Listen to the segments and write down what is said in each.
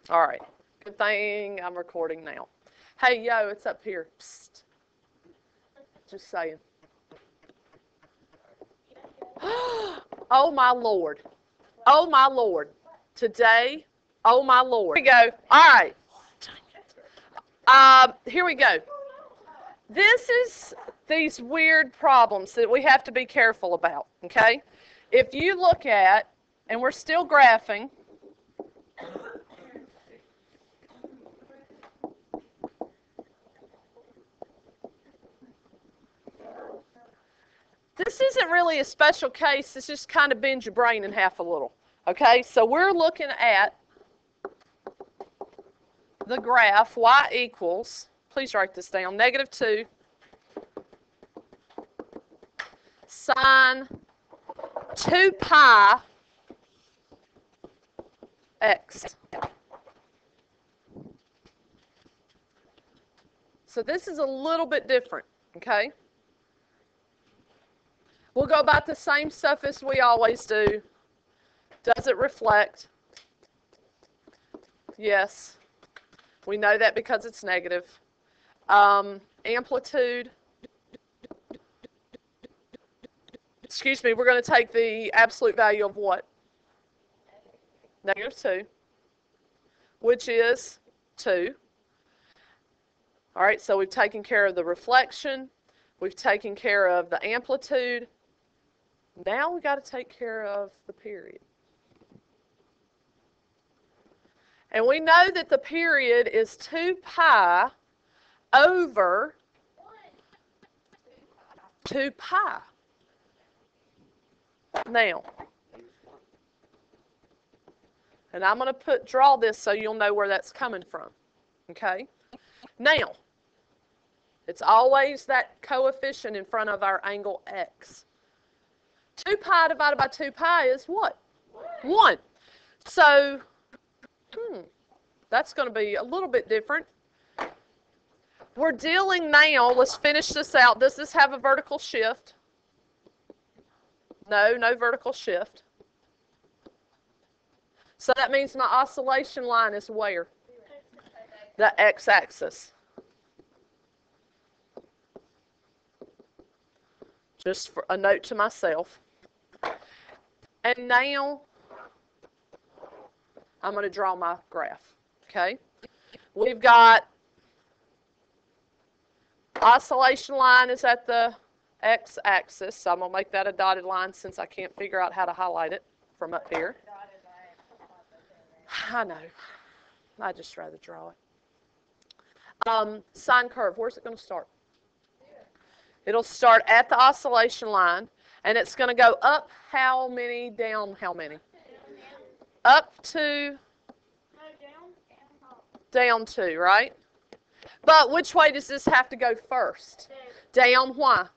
All right. Good thing I'm recording now. Hey, yo, it's up here. Psst. Just saying. Oh, my Lord. Oh, my Lord. Today, oh, my Lord. Here we go. All right. Here we go. This is these weird problems that we have to be careful about, okay? If you look at, and we're still graphing, this isn't really a special case. It's just kind of bend your brain in half a little, okay? So we're looking at the graph y equals, please write this down, -2 sine 2 pi x. So this is a little bit different, okay? We'll go about the same stuff as we always do. Does it reflect? Yes. We know that because it's negative. Amplitude. Excuse me, we're going to take the absolute value of what? -2, which is 2. All right, so we've taken care of the reflection. We've taken care of the amplitude. Now we've got to take care of the period. And we know that the period is 2 pi over 2 pi. Now, and I'm going to draw this so you'll know where that's coming from, okay? Now, it's always that coefficient in front of our angle x. 2 pi divided by 2 pi is what? 1. So, that's going to be a little bit different. We're dealing now, let's finish this out. Does this have a vertical shift? No, no vertical shift. So that means my oscillation line is where? The x-axis. Just for a note to myself. And now I'm going to draw my graph. Okay? We've got oscillation line is at the x-axis, so I'm going to make that a dotted line since I can't figure out how to highlight it from up here. I know. I'd just rather draw it. Sine curve, where's it going to start? It'll start at the oscillation line, and it's going to go up how many, down how many? Up 2, down 2, right? But which way does this have to go first? Down, why?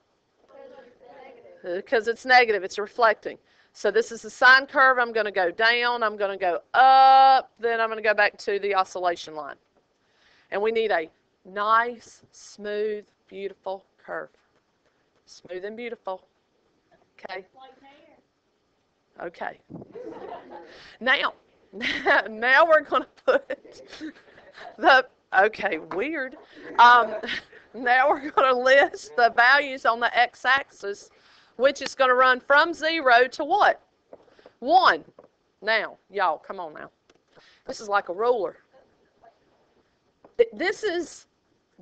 Because it's negative, it's reflecting. So this is the sine curve. I'm going to go down, I'm going to go up, then I'm going to go back to the oscillation line. And we need a nice, smooth, beautiful curve. Smooth and beautiful. Okay? Okay. Now we're going to put okay, weird. Now we're going to list the values on the x-axis, which is going to run from 0 to what? 1. Now, y'all, come on now. This is like a ruler. This is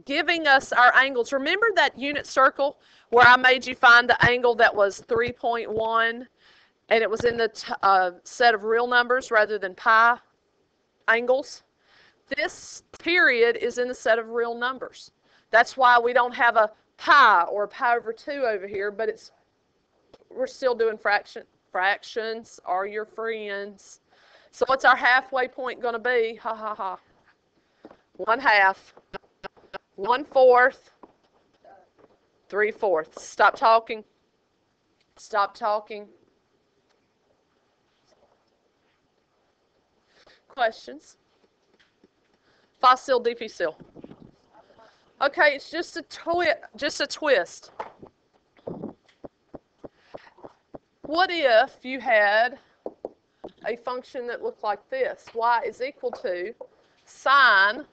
giving us our angles. Remember that unit circle where I made you find the angle that was 3.1 and it was in the set of real numbers rather than pi angles? This period is in the set of real numbers. That's why we don't have a pi or a pi over 2 over here, but we're still doing fractions are your friends. So what's our halfway point going to be? Ha ha ha. 1/2, 1/4, 3/4. Stop talking. Stop talking. Questions? Facile, difficile. Okay, it's just a twist. What if you had a function that looked like this? Y is equal to sine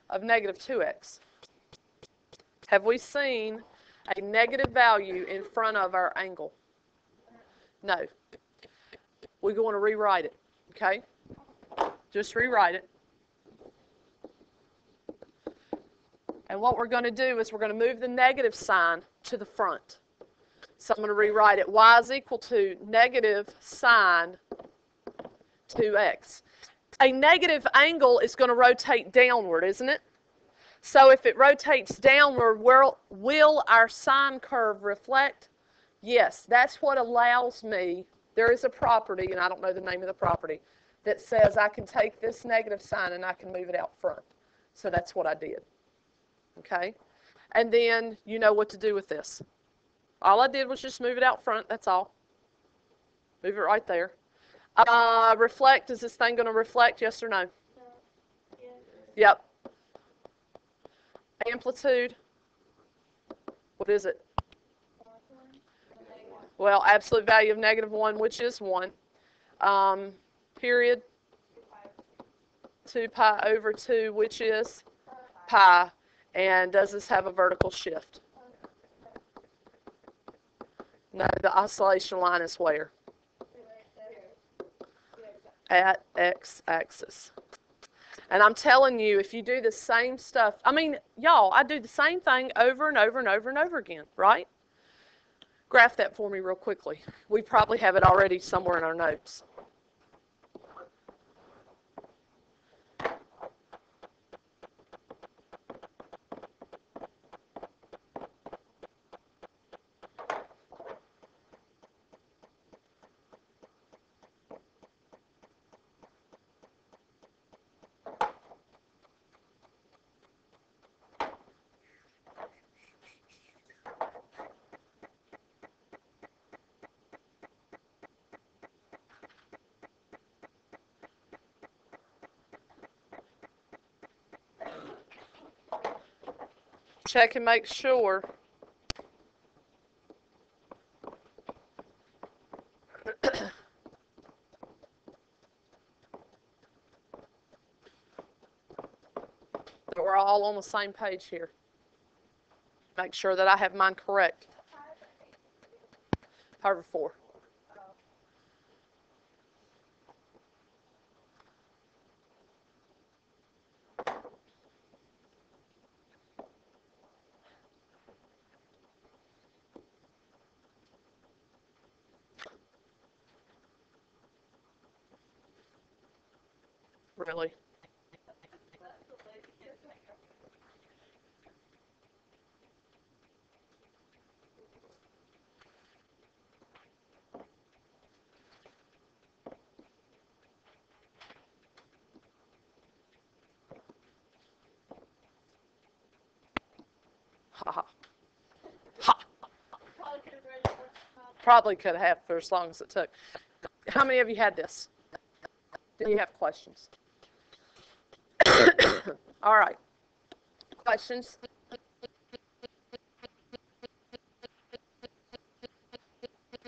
of negative 2x. Have we seen a negative value in front of our angle? No. We're going to rewrite it, okay? Just rewrite it. And what we're going to do is we're going to move the negative sign to the front. So I'm going to rewrite it. Y is equal to negative sine 2x. A negative angle is going to rotate downward, isn't it? So if it rotates downward, will our sine curve reflect? Yes, that's what allows me. There is a property, and I don't know the name of the property, that says I can take this negative sign and I can move it out front. So that's what I did. Okay? And then you know what to do with this. All I did was just move it out front, that's all. Move it right there. Reflect, is this thing going to reflect, yes or no? Yep. Amplitude, what is it? Well, absolute value of negative 1, which is 1. Period. 2 pi over 2, which is pi. And does this have a vertical shift? No, the oscillation line is where? At x-axis. And I'm telling you, if you do the same stuff, I mean, y'all, I do the same thing over and over and over and over again, right? Graph that for me real quickly. We probably have it already somewhere in our notes. Check and make sure. That we're all on the same page here. Make sure that I have mine correct. Pi over 4. Really? Ha ha. Ha. Probably could have for as long as it took. How many of you had this? Do you have questions? All right. Questions?